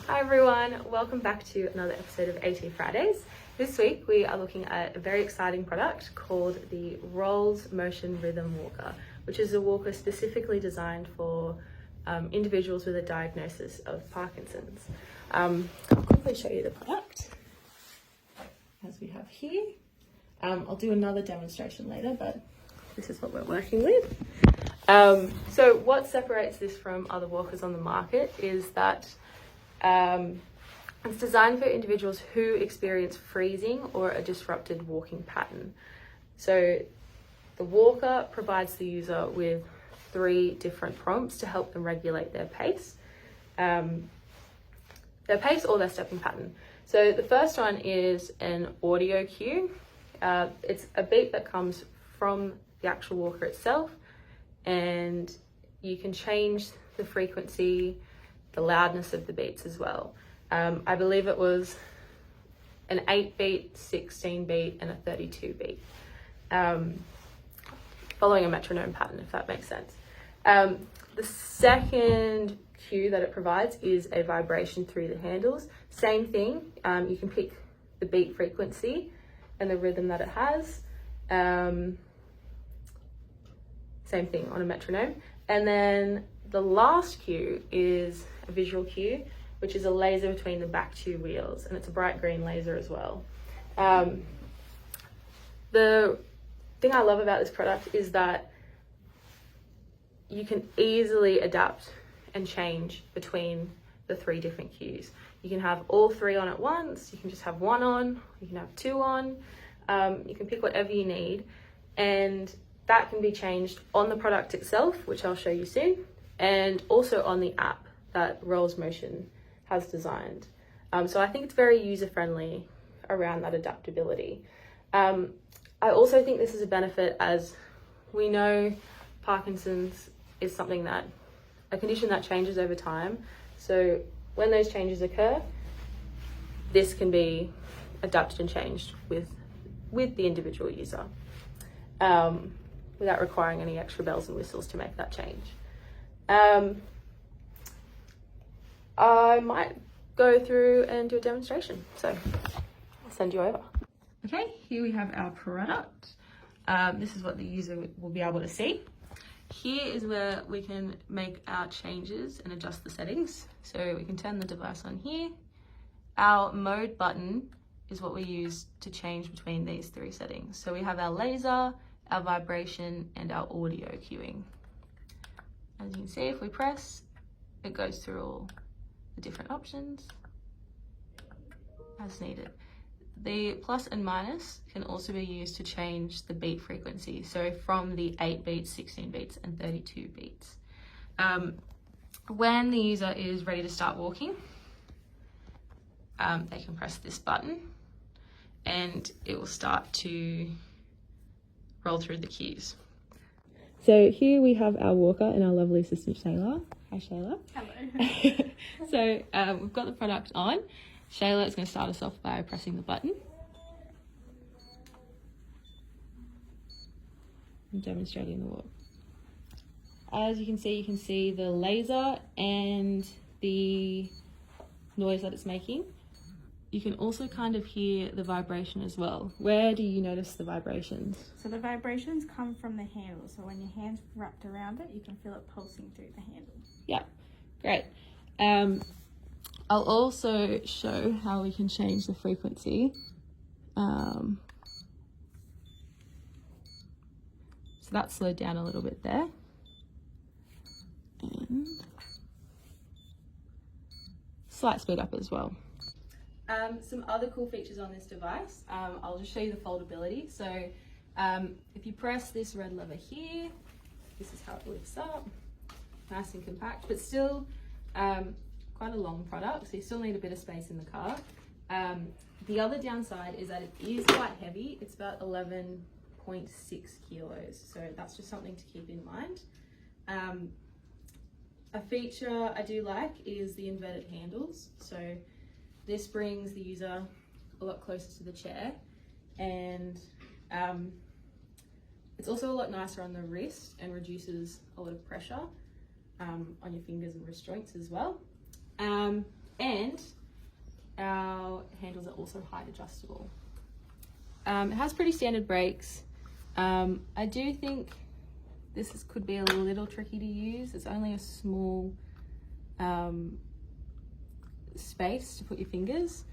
Hi everyone, welcome back to another episode of AT Fridays. This week we are looking at a very exciting product called the Rollz Motion Rhythm Walker, which is a walker specifically designed for individuals with a diagnosis of Parkinson's. I'll quickly show you the product as we have here. I'll do another demonstration later, but this is what we're working with. So what separates this from other walkers on the market is that it's designed for individuals who experience freezing or a disrupted walking pattern. So the walker provides the user with 3 different prompts to help them regulate their pace or their stepping pattern. So the first one is an audio cue. It's a beat that comes from the actual walker itself, and you can change the frequency, the loudness of the beats as well. I believe it was an 8-beat, 16-beat, and a 32-beat, following a metronome pattern, if that makes sense. The second cue that it provides is a vibration through the handles. Same thing, you can pick the beat frequency and the rhythm that it has. Same thing on a metronome. And then the last cue is a visual cue, which is a laser between the back 2 wheels, and it's a bright green laser as well. The thing I love about this product is that you can easily adapt and change between the 3 different cues. You can have all 3 on at once, you can just have 1 on, you can have 2 on, you can pick whatever you need, and that can be changed on the product itself, which I'll show you soon, and also on the app that Rollz Motion has designed. So I think it's very user-friendly around that adaptability. I also think this is a benefit, as we know Parkinson's is a condition that changes over time. So when those changes occur, this can be adapted and changed with the individual user, without requiring any extra bells and whistles to make that change. I might go through and do a demonstration, so I'll send you over. Okay, here we have our product. This is what the user will be able to see. Here is where we can make our changes and adjust the settings. So we can turn the device on here. Our mode button is what we use to change between these 3 settings. So we have our laser, our vibration, and our audio cueing. As you can see, if we press, it goes through all the different options as needed. The plus and minus can also be used to change the beat frequency, so from the 8 beats, 16 beats, and 32 beats. When the user is ready to start walking, they can press this button and it will start to roll through the cues. So here we have our walker and our lovely assistant Shayla. Hi Shayla. Hello. So we've got the product on. Shayla is going to start us off by pressing the button and demonstrating the walk. As you can see the laser and the noise that it's making. You can also kind of hear the vibration as well. Where do you notice the vibrations? So the vibrations come from the handle. So when your hand's wrapped around it, you can feel it pulsing through the handle. Yeah, great. I'll also show how we can change the frequency. So that's slowed down a little bit there. And slight speed up as well. Some other cool features on this device, I'll just show you the foldability. So if you press this red lever here, this is how it lifts up, nice and compact, but still quite a long product, so you still need a bit of space in the car. The other downside is that it is quite heavy. It's about 11.6 kilos, so that's just something to keep in mind. A feature I do like is the inverted handles. So this brings the user a lot closer to the chair, and it's also a lot nicer on the wrist and reduces a lot of pressure on your fingers and wrist joints as well. And also height adjustable. It has pretty standard brakes. I do think this could be a little tricky to use. It's only a small space to put your fingers,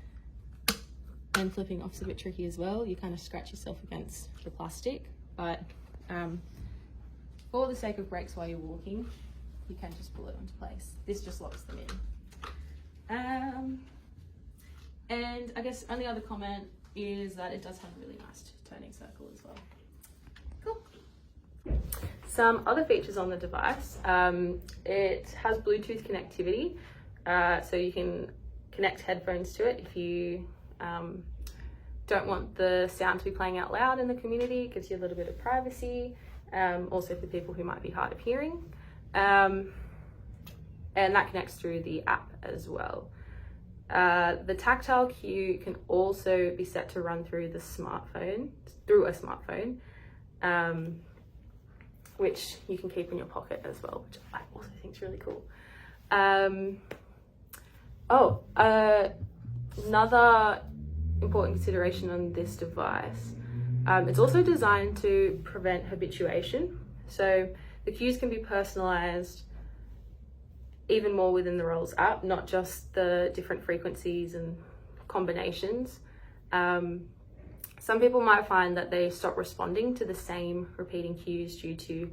and flipping off's a bit tricky as well. You kind of scratch yourself against the plastic, but for the sake of brakes while you're walking, you can just pull it onto place. This just locks them in. And I guess only other comment is that it does have a really nice turning circle as well. Cool. Some other features on the device. It has Bluetooth connectivity, so you can connect headphones to it if you don't want the sound to be playing out loud in the community. It gives you a little bit of privacy, also for people who might be hard of hearing. And that connects through the app as well. The tactile cue can also be set to run through a smartphone, which you can keep in your pocket as well, which I also think is really cool. Another important consideration on this device, it's also designed to prevent habituation. So the cues can be personalized even more within the Rollz app, not just the different frequencies and combinations. Some people might find that they stop responding to the same repeating cues due to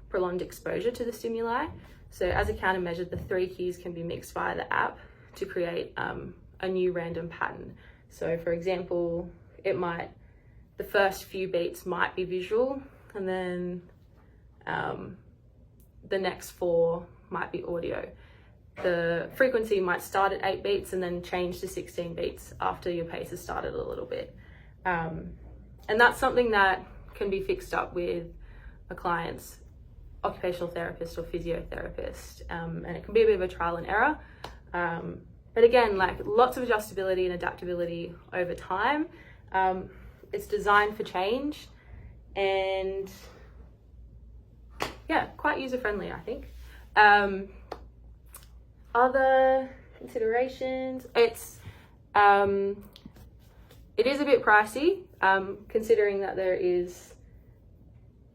prolonged exposure to the stimuli. So as a countermeasure, the 3 cues can be mixed via the app to create a new random pattern. So for example, the first few beats might be visual, and then the next 4 might be audio. The frequency might start at 8 beats and then change to 16 beats after your pace has started a little bit. And that's something that can be fixed up with a client's occupational therapist or physiotherapist. And it can be a bit of a trial and error. But again, like, lots of adjustability and adaptability over time. It's designed for change, and yeah, quite user-friendly, I think. Other considerations, it is a bit pricey, considering that there is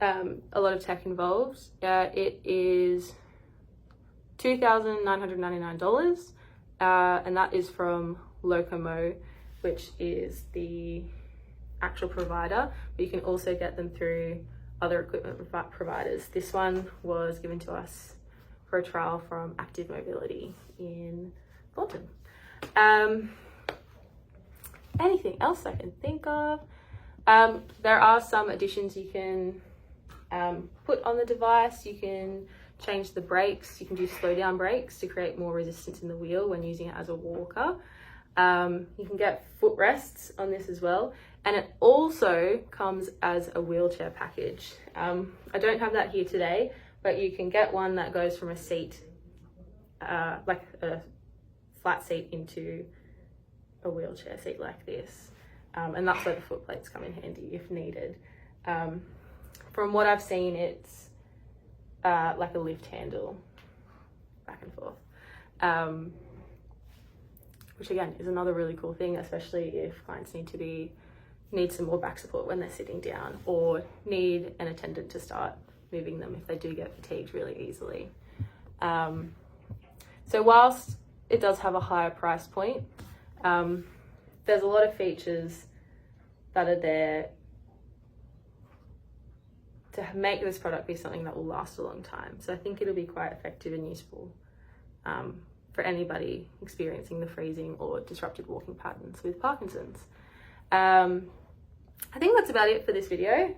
a lot of tech involved. It is $2,999, and that is from Locomo, which is the actual provider, but you can also get them through other equipment providers. This one was given to us for a trial from Active Mobility in Thornton. Anything else I can think of? There are some additions you can put on the device. You can change the brakes. You can do slow down brakes to create more resistance in the wheel when using it as a walker. You can get footrests on this as well. And it also comes as a wheelchair package. I don't have that here today, but you can get one that goes from a seat, like a flat seat, into a wheelchair seat like this. And that's where the foot plates come in handy if needed. From what I've seen, it's like a lift handle back and forth. Which again is another really cool thing, especially if clients need some more back support when they're sitting down, or need an attendant to start moving them if they do get fatigued really easily. So whilst it does have a higher price point, there's a lot of features that are there to make this product be something that will last a long time. So I think it'll be quite effective and useful for anybody experiencing the freezing or disrupted walking patterns with Parkinson's. I think that's about it for this video.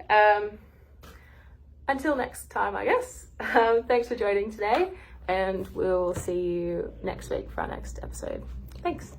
Until next time, I guess. Thanks for joining today, and we'll see you next week for our next episode. Thanks.